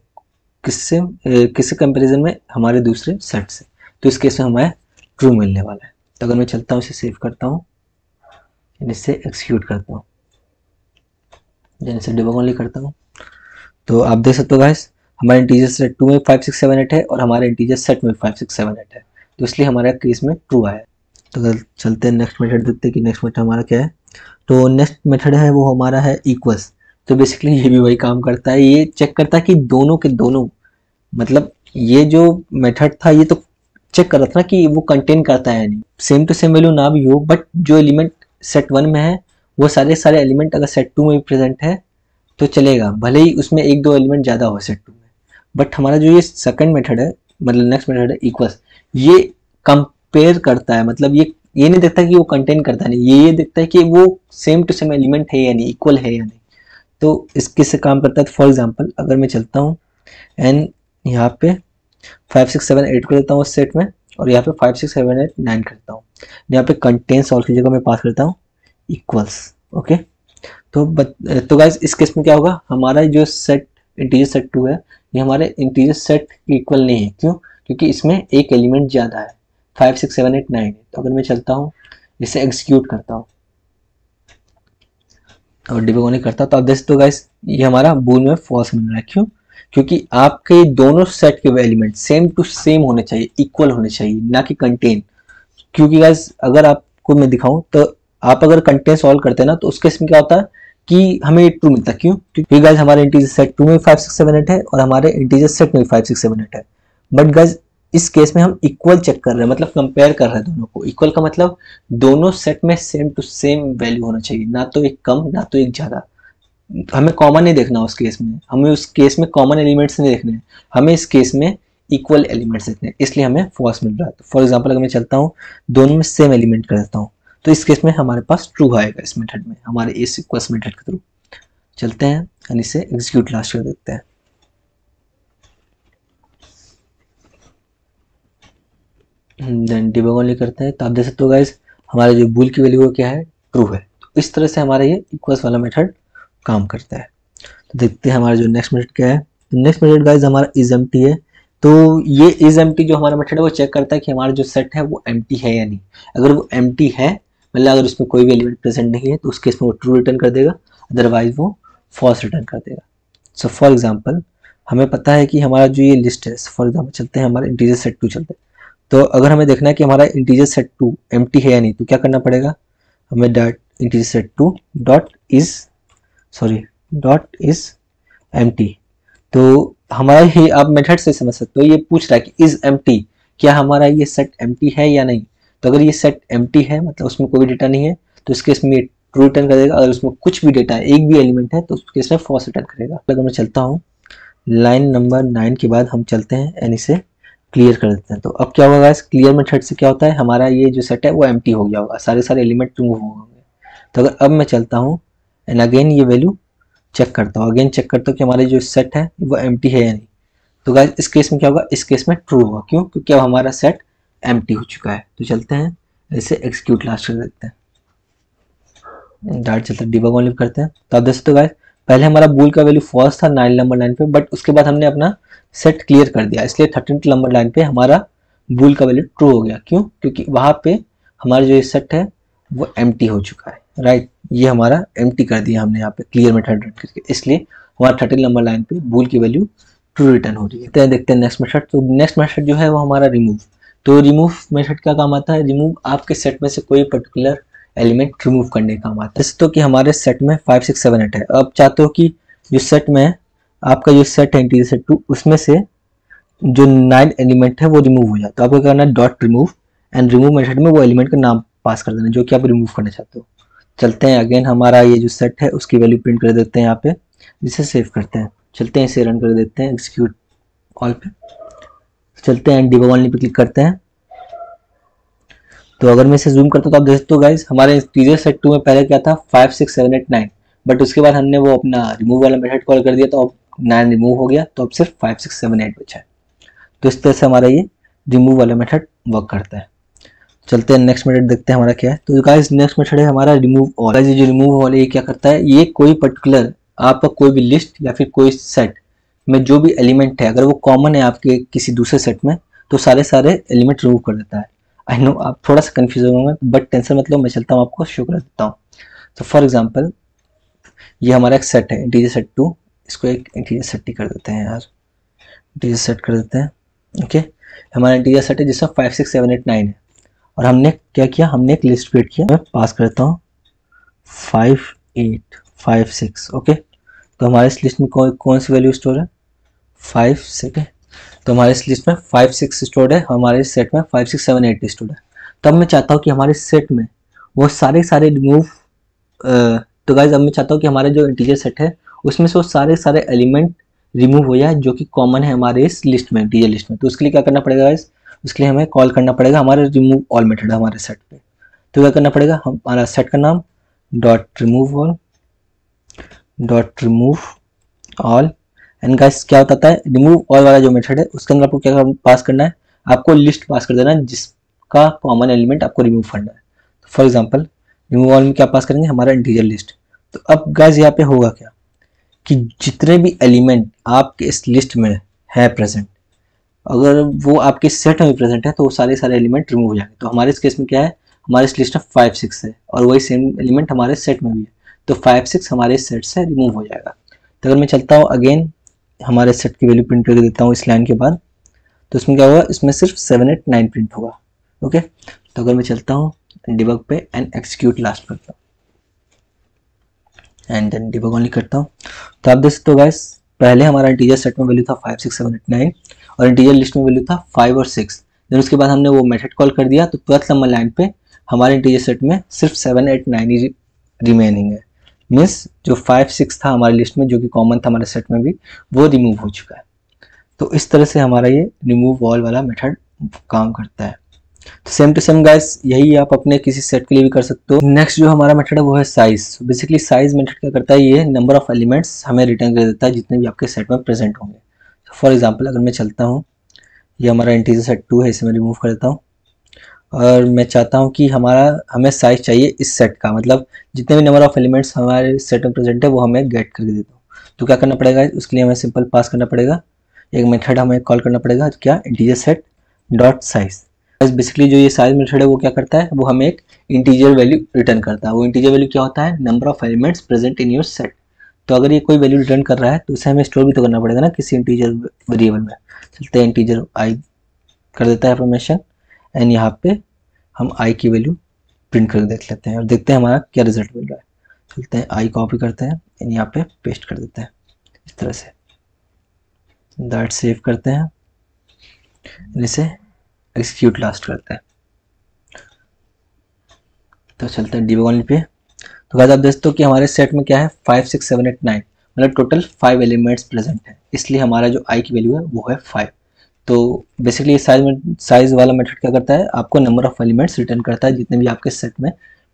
किससे कंपेरिजन में, हमारे दूसरे सेट से। तो इस केस में हमें ट्रू मिलने वाला है। तो अगर मैं चलता हूँ इसे सेव करता हूँ, इसे एक्सिक्यूट करता हूँ, जैसे डिबग ओनली करता हूँ, तो आप देख सकते हो गाइस हमारे इंटीजर सेट 2 में 5 6 7 8 है और हमारे इंटीजर सेट में 5 6 7 8 है, तो इसलिए हमारे केस में ट्रू आया। तो अगर चलते हैं नेक्स्ट मेथड देखते हैं कि नेक्स्ट मेथड हमारा क्या है। तो नेक्स्ट मेथड है वो हमारा है इक्वल्स। तो बेसिकली ये भी वही काम करता है, ये चेक करता है कि दोनों के दोनों, मतलब ये जो मेथड था ये तो चेक कर रहा था कि वो कंटेन करता है नहीं, सेम टू सेम वैल्यू ना भी हो, बट जो एलिमेंट सेट 1 में है वो सारे एलिमेंट अगर सेट 2 में भी प्रेजेंट है तो चलेगा, भले ही उसमें एक दो एलिमेंट ज़्यादा हो सेट 2 में। बट हमारा जो ये सेकंड मेथड है, मतलब नेक्स्ट मेथड है इक्वल्स, ये कंपेयर करता है, मतलब ये नहीं देखता कि वो कंटेन करता नहीं, ये देखता है कि वो सेम टू सेम एलिमेंट है या नहीं, इक्वल है या नहीं। तो इसके से काम करता है। फॉर एग्जाम्पल अगर मैं चलता हूँ एंड यहाँ पे 5 6 7 8 कर देता हूँ सेट में और यहाँ पे 5 6 7 8 9 करता हूँ, यहाँ पे कंटेंट्स ऑल की जगह मैं पास करता हूँ इक्वल्स, ओके। तो गाइस इस केस में क्या होगा, हमारा जो सेट इंटीजर सेट 2 है ये हमारे इंटीजर सेट के इक्वल नहीं है, क्यों, क्योंकि इसमें एक एलिमेंट ज़्यादा है, 5 6 7 8 9 है। तो अगर मैं चलता हूँ इसे एग्जीक्यूट करता हूँ और डिबग नहीं करता, तो आप देख सकते हो गाइस ये हमारा बूल में फॉल्स मिल रहा है, क्यों, क्योंकि आपके दोनों सेट के एलिमेंट सेम टू सेम होने चाहिए, इक्वल होने चाहिए, ना कि कंटेन। क्योंकि गाइस अगर आपको मैं दिखाऊं तो आप अगर कंटेंट सॉल्व करते हैं ना तो उसके इसमें क्या होता है कि हमें ट्रू मिलता है, क्यों, क्योंकि गाइस हमारे इंटीजर सेट 2 में 5 6 7 8 है और हमारे इंटीजर सेट में 5 6 7 8 है। बट गाइस इस केस में हम इक्वल चेक कर रहे हैं, मतलब कंपेयर कर रहे हैं दोनों को। इक्वल का मतलब दोनों सेट में सेम टू सेम वैल्यू होना चाहिए, ना तो एक कम ना तो एक ज्यादा। हमें कॉमन नहीं देखना उस केस में, हमें उस केस में कॉमन एलिमेंट्स नहीं देखने हैं, हमें इस केस में इक्वल एलिमेंट्स देखने हैं, इसलिए हमें फॉल्स मिल रहा है। तो फॉर एग्जांपल अगर मैं चलता हूँ दोनों में सेम एलिमेंट कर देता हूँ तो इस केस में हमारे पास ट्रू आएगा इस मेथड में, हमारे इस इक्वल्स मेथड के थ्रू। चलते हैं और इसे एग्जीक्यूट लास्ट कर देते हैं। देन डिबग ओनली करते हैं, तो आप देख सकते हो गाइस हमारे जो बूल की वैल्यू क्या है, ट्रू है। तो इस तरह से हमारा ये इक्वल्स वाला मेथड काम करता है। तो देखते हैं हमारा जो नेक्स्ट मेथड क्या है। तो नेक्स्ट मेथड गाइस हमारा इज एम्प्टी है। तो ये इज एम्प्टी जो हमारा मेथड है वो चेक करता है कि हमारा जो सेट है वो एम्प्टी है या नहीं। अगर वो एम्प्टी है मतलब अगर उसमें कोई भी एलिमेंट प्रेजेंट नहीं है तो उस केस में वो ट्रू रिटर्न कर देगा, अदरवाइज वो फॉल्स रिटर्न कर देगा। सो फॉर एग्जाम्पल हमें पता है कि हमारा जो ये लिस्ट है, फॉर एग्जाम्पल चलते हैं हमारे इंटीजर सेट 2 चलते हैं। तो अगर हमें देखना है कि हमारा इंटीजर सेट 2 एम्प्टी है या नहीं, तो क्या करना पड़ेगा, हमें dot integer set 2 dot is empty. तो हमारा ये आप मेथड से समझ सकते हो, ये पूछ रहा है कि इज एम्प्टी, क्या हमारा ये सेट एम्प्टी है या नहीं। तो अगर ये सेट एम्प्टी है मतलब उसमें कोई डेटा नहीं है तो इस केस में ट्रू रिटर्न करेगा। अगर उसमें कुछ भी डेटा है, एक भी एलिमेंट है, तो उस केस में फॉल्स रिटर्न करेगा। अगर मैं चलता हूँ लाइन नंबर 9 के बाद हम चलते हैं एंड इसे क्लियर कर देते हैं। तो अब क्या होगा, इस क्लियर मेथड से क्या होता है, हमारा ये जो सेट है वो एम्प्टी हो गया होगा, सारे एलिमेंट रिमूव हो गए। तो अगर अब मैं चलता हूँ एंड अगेन ये वैल्यू चेक करता हूँ, अगेन चेक करता हूँ कि हमारे जो सेट है वो एम्प्टी है या नहीं। तो गाइस इस केस में क्या होगा, इस केस में ट्रू होगा। क्यों? क्योंकि अब हमारा सेट एम्प्टी हो चुका है। तो चलते हैं इसे एग्जीक्यूट लास्ट कर देते हैं, डाट चलता है डिबग ऑन करते हैं। तो आप देख सकते हो गाइस पहले हमारा बूल का वैल्यू फॉल्स था नंबर लाइन पे, बट उसके बाद हमने अपना सेट क्लियर कर दिया, इसलिए 13 नंबर लाइन पे हमारा बूल का वैल्यू ट्रू हो गया। क्यों? क्योंकि वहां पे हमारा जो ये सेट है वो एम्प्टी हो चुका है, राइट। ये हमारा एम्प्टी कर दिया हमने यहाँ पे क्लियर मेथड रन करके, इसलिए हमारा 13 नंबर लाइन पे बूल की वैल्यू ट्रू रिटर्न हो रही है। देखते हैं नेक्स्ट मेथड। तो नेक्स्ट मेथड जो है वो हमारा रिमूव। तो रिमूव मेथड क्या काम आता है, रिमूव आपके सेट में से कोई पर्टिकुलर एलिमेंट रिमूव करने का काम आता है। जैसे तो कि हमारे सेट में 5 6 7 8 है, अब चाहते हो कि जो सेट में आपका जो सेट है इंटीजर सेट 2 उसमें से जो 9 एलिमेंट है वो रिमूव हो जाए, तो आपको करना है dot remove and remove method में वो एलिमेंट का नाम पास कर देना जो कि आप रिमूव करना चाहते हो। चलते हैं अगेन हमारा ये जो सेट है उसकी वैल्यू प्रिंट कर देते हैं यहाँ पे, जिसे सेव करते हैं। चलते हैं इसे रन कर देते हैं एग्जीक्यूट ऑल पे, चलते हैं डिबग ऑन पे क्लिक करते हैं। तो अगर मैं इसे जूम करता हूँ तो आप देख सकते हो गाइस हमारे इंटीजर सेट 2 में पहले क्या था 5 6 7 8 9, बट उसके बाद हमने वो अपना रिमूव वाला मेथड कॉल कर दिया तो अब 9 रिमूव हो गया, तो अब सिर्फ 5 6 7 8 बचा है। तो इस तरह से हमारा ये रिमूव वाला मेथड वर्क करता है। चलते हैं नेक्स्ट मेथड देखते हैं हमारा क्या है। तो गाइस नेक्स्ट मेथड है हमारा रिमूव ऑल। ये जो रिमूव ऑल ये क्या करता है, ये कोई पर्टिकुलर आपका कोई भी लिस्ट या फिर कोई सेट में जो भी एलिमेंट है अगर वो कॉमन है आपके किसी दूसरे सेट में तो सारे एलिमेंट रिमूव कर देता है। आई नो आप थोड़ा सा कंफ्यूज होंगे बट टेंशन मतलब मैं चलता हूँ आपको शो कर देता हूँ। तो फॉर एग्जाम्पल ये हमारा एक सेट है इंटीजर सेट 2, इसको एक इंटीजर सेट ही कर देते हैं यार, इंटीजर सेट कर देते हैं। ओके हमारा इंटीजर सेट है जिसमें 5 6 7 8 9 है और हमने क्या किया, हमने एक लिस्ट क्रिएट किया। मैं पास करता हूँ 5 8 5 6। ओके तो हमारे इस लिस्ट में कौन सी वैल्यू स्टोर है 5 6। तो हमारे इस लिस्ट में 5 6 स्टोर्ड है, हमारे सेट में 5 6 7 8 स्टोर्ड है। तब मैं चाहता हूँ कि हमारे सेट में वो सारे रिमूव तो गाइज अब मैं चाहता हूँ कि हमारे जो इंटीजर सेट है उसमें से वो सारे एलिमेंट रिमूव हो जाए जो कि कॉमन है हमारे इस लिस्ट में इंटीजर लिस्ट में। तो उसके लिए क्या करना पड़ेगा गाइज, उसके लिए हमें कॉल करना पड़ेगा हमारे रिमूव ऑल मेथड हमारे सेट पे। तो क्या करना पड़ेगा, हमारा सेट का नाम dot remove all and guys क्या होता है रिमूव ऑल वाला जो मेथड है उसके अंदर आपको क्या पास करना है, आपको लिस्ट पास कर देना है जिसका कॉमन एलिमेंट आपको रिमूव करना है। तो फॉर एग्जांपल रिमूव ऑल में क्या पास करेंगे, हमारा इंटीजर लिस्ट। तो अब गाइस यहाँ पे होगा क्या कि जितने भी एलिमेंट आपके इस लिस्ट में है प्रेजेंट, अगर वो आपके सेट में प्रेजेंट है तो वो सारे एलिमेंट रिमूव हो जाएंगे। तो हमारे इस केस में क्या है, हमारे इस लिस्ट में 5 6 है और वही सेम एलिमेंट हमारे सेट में भी है, तो 5 6 हमारे सेट से रिमूव हो जाएगा। तो अगर मैं चलता हूँ अगेन हमारे सेट की वैल्यू प्रिंट करके देता हूँ इस लाइन के बाद, तो इसमें क्या होगा, इसमें सिर्फ 7 8 9 प्रिंट होगा। ओके तो अगर मैं चलता हूँ डिबग पे एंड एक्सिक्यूट लास्ट करता हूँ एंड देन डिबग ओनली करता हूँ, तो आप देख सकते हो गाइस पहले हमारा इंटीजर सेट में वैल्यू था 5 6 7 8 9 और इंटीजर लिस्ट में वैल्यू था 5 और 6। देन उसके बाद हमने वो मेथड कॉल कर दिया तो 12th नंबर लाइन पे हमारे इंटीजर सेट में सिर्फ 7 8 9 ही रिमेनिंग है, मीन्स जो 5 6 था हमारी लिस्ट में जो कि कॉमन था हमारे सेट में भी वो रिमूव हो चुका है। तो इस तरह से हमारा ये रिमूव ऑल वाला मेथड काम करता है। तो सेम टू सेम गाइस यही आप अपने किसी सेट के लिए भी कर सकते हो। नेक्स्ट जो हमारा मेथड है वो है साइज। बेसिकली साइज मेथड क्या करता है, ये नंबर ऑफ एलिमेंट्स हमें रिटर्न कर देता है जितने भी आपके सेट में प्रेजेंट होंगे। फॉर एग्जाम्पल अगर मैं चलता हूँ ये हमारा इंटीजर सेट 2 है, इसे मैं रिमूव कर देता हूँ और मैं चाहता हूँ कि हमें साइज चाहिए इस सेट का, मतलब जितने भी नंबर ऑफ एलिमेंट्स हमारे सेट में प्रेजेंट है वो हमें गेट करके देता हूँ। तो क्या करना पड़ेगा, उसके लिए हमें सिंपल पास करना पड़ेगा, एक मेथड हमें कॉल करना पड़ेगा क्या, integer set dot size. Basically जो ये साइज मेथड है वो क्या करता है, वो हमें एक इंटीजर वैल्यू रिटर्न करता है। वो इंटीजर वैल्यू क्या होता है? Number of elements present in your set. तो अगर ये कोई वैल्यू रिटर्न कर रहा है तो उसे हमें स्टोर भी तो करना पड़ेगा ना किसी इंटीजर वेरिएबल में। चलते हैं इंटीजर आई कर देता है इंफॉर्मेशन, एंड यहाँ पे हम आई की वैल्यू प्रिंट कर देख लेते हैं और देखते हैं हमारा क्या रिजल्ट मिल रहा है। चलते हैं आई कॉपी करते हैं एंड यहाँ पे पेस्ट कर देते हैं इस तरह से। दैट सेव करते हैं, इसे एक्सिक्यूट लास्ट करते हैं। तो चलते हैं डिबग ओनली पे। तो गाइस आप देखते हो कि हमारे सेट में क्या है 5 6 7 8 9, मतलब टोटल 5 एलिमेंट्स प्रेजेंट है, इसलिए हमारा जो आई की वैल्यू है वो है 5। तो बेसिकली साइज वाला मेथड क्या करता है? आपको नंबर ऑफ एलिमेंट्स रिटर्न करता है जितने भी आपके सेट में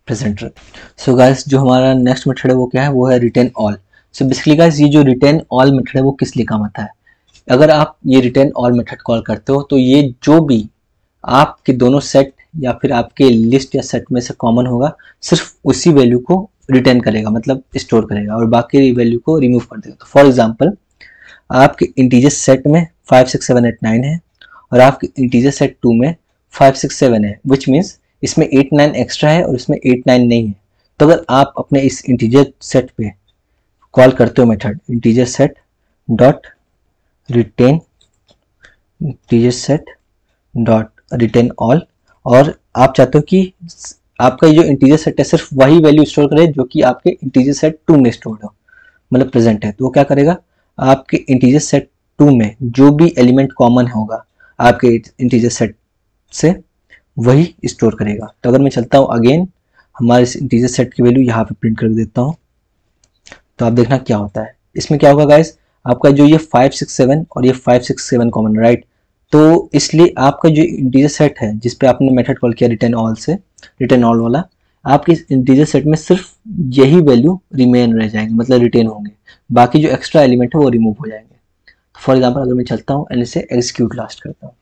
प्रेजेंट रहते हैं। सो गाइस जो हमारा नेक्स्ट मेथड है वो क्या है? वो है return all. So basically guys ये जो रिटर्न ऑल मेथड है वो किस लिए काम आता है? अगर आप ये रिटर्न ऑल मेथड कॉल करते हो तो ये जो भी आपके दोनों सेट या फिर आपके लिस्ट या सेट में से कॉमन होगा सिर्फ उसी वैल्यू को रिटर्न करेगा, मतलब स्टोर करेगा, और बाकी वैल्यू को रिमूव कर देगा। तो फॉर एग्जांपल आपके इंटीजर सेट में 5 6 7 8 9 है और आपके इंटीजर सेट 2 में 5 6 7 है, विच मीन्स इसमें 8 9 एक्स्ट्रा है और इसमें 8 9 नहीं है। तो अगर आप अपने इस इंटीजर सेट पे कॉल करते हो method integer set dot retain integer set dot retain all, और आप चाहते हो कि आपका जो इंटीजर सेट है सिर्फ वही वैल्यू स्टोर करे जो कि आपके इंटीजर सेट 2 में स्टोर्ड हो, मतलब प्रेजेंट है, तो वो क्या करेगा? आपके इंटीजर सेट 2 में जो भी एलिमेंट कॉमन होगा आपके इंटीजर सेट से वही स्टोर करेगा। तो अगर मैं चलता हूँ अगेन हमारे इस इंटीजर सेट की वैल्यू यहाँ पे प्रिंट कर देता हूँ, तो आप देखना क्या होता है। इसमें क्या होगा गाइस? आपका जो ये 5 6 7 और ये 5 6 7 कॉमन, राइट? तो इसलिए आपका जो इंटीजर सेट है जिस पे आपने मेथड कॉल किया रिटर्न ऑल से, रिटर्न ऑल वाला, आपके इस इंटीजर सेट में सिर्फ यही वैल्यू रिमेन रह जाएंगे, मतलब रिटेन होंगे, बाकी जो एक्स्ट्रा एलिमेंट है वो रिमूव हो जाएंगे। फॉर एग्जाम्पल अगर मैं चलता हूँ एंड इसे एक्सिक्यूट लास्ट करता हूँ,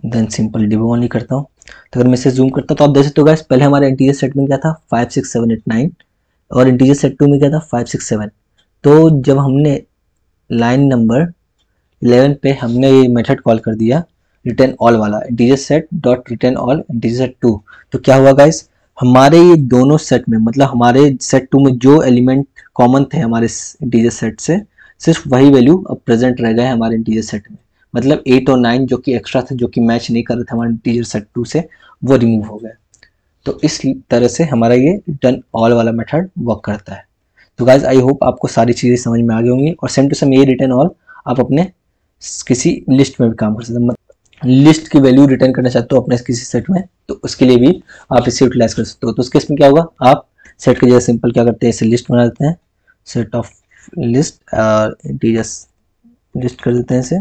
देन सिंपल डिबग ओनली करता हूँ, तो अगर मैं इसे जूम करता हूँ तो आप देख सकते हो गाइस पहले हमारे इंटीजर सेट में क्या था 5 6 7 8 9 और इंटीजर सेट 2 में क्या था 5 6 7। तो जब हमने लाइन नंबर 11 पे हमने ये मेथड कॉल कर दिया रिटर्न ऑल वाला integer set dot return all integer set 2, तो क्या हुआ गाइस? हमारे ये दोनों सेट में, मतलब हमारे सेट 2 में जो एलिमेंट कॉमन थे हमारे इंटीजर सेट से, सिर्फ वही वैल्यू अब प्रेजेंट रह गए हमारे इंटीजर सेट में, मतलब 8 और 9 जो कि एक्स्ट्रा थे, जो कि मैच नहीं कर रहे थे हमारे इंटीजर सेट 2 से, वो रिमूव हो गए। तो इस तरह से हमारा ये रिटर्न ऑल वाला मेथड वर्क करता है। तो गाइज आई होप आपको सारी चीज़ें समझ में आ गई होंगी, और सेम टू सेम ये रिटर्न ऑल आप अपने किसी लिस्ट में भी काम कर सकते हैं। लिस्ट की वैल्यू रिटर्न करना चाहते हो अपने किसी सेट में तो उसके लिए भी आप इसे यूटिलाइज कर सकते हो। तो उसके इसमें क्या होगा? आप सेट की जगह सिंपल क्या करते हैं, इसे लिस्ट बना देते हैं, set of list integers list कर देते हैं इसे,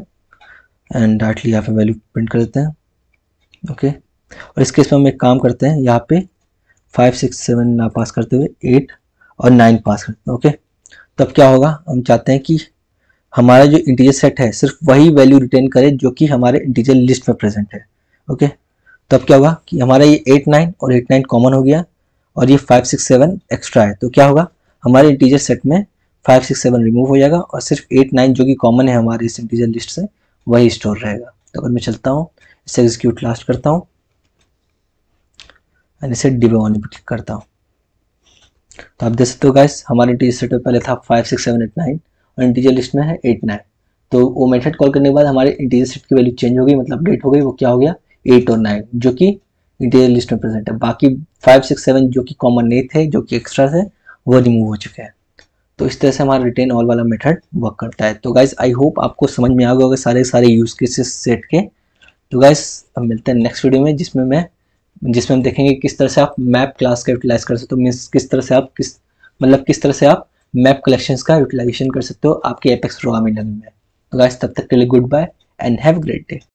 एंड डायरेक्टली यहाँ पे वैल्यू प्रिंट कर देते हैं। ओके, और इस केस में हम एक काम करते हैं, यहाँ पे 5 6 7 ना पास करते हुए 8 और 9 पास करते हैं। ओके, तब क्या होगा? हम चाहते हैं कि हमारा जो इंटीजर सेट है सिर्फ वही वैल्यू रिटेन करे जो कि हमारे इंटीजर लिस्ट में प्रेजेंट है। ओके, तब क्या होगा कि हमारा ये 8 9 और 8 9 कॉमन हो गया और ये 5 6 7 एक्स्ट्रा है, तो क्या होगा? हमारे इंटीजर सेट में 5 6 7 रिमूव हो जाएगा और सिर्फ 8 9 जो कि कॉमन है हमारे इस इंटीजर लिस्ट से वही स्टोर रहेगा। तो अगर मैं चलता हूँ इसे एग्जीक्यूट लास्ट करता हूँ एंड इसे डिबग ऑन पे क्लिक करता हूँ, तो आप देख सकते हो गाइस हमारे इंटीजर सेट में पहले था 5 6 7 8 9 और इंटीजर लिस्ट में है 8 9। तो वो मेथड कॉल करने के बाद हमारे इंटीजर सेट की वैल्यू चेंज हो गई, मतलब अपडेट हो गई। वो क्या हो गया? 8 और 9 जो कि इंटीजर लिस्ट में प्रेजेंट है, बाकी 5 6 7 जो कि कॉमन नहीं थे, जो कि एक्स्ट्रा थे, वो रिमूव हो चुके हैं। तो इस तरह से हमारा रिटेन ऑल वाला मेथड वर्क करता है। तो गाइस आई होप आपको समझ में आ गया होगा सारे यूज केसेस सेट के। तो गाइस अब मिलते हैं नेक्स्ट वीडियो में जिसमें हम देखेंगे किस तरह से आप मैप क्लास का यूटिलाइज कर सकते हो, मीन्स किस तरह से आप मैप कलेक्शंस का यूटिलाइजेशन कर सकते हो आपके एपेक्स प्रोग्रामिंग लैंग्वेज में। तो गाइस तब तक के लिए good bye and have a great day.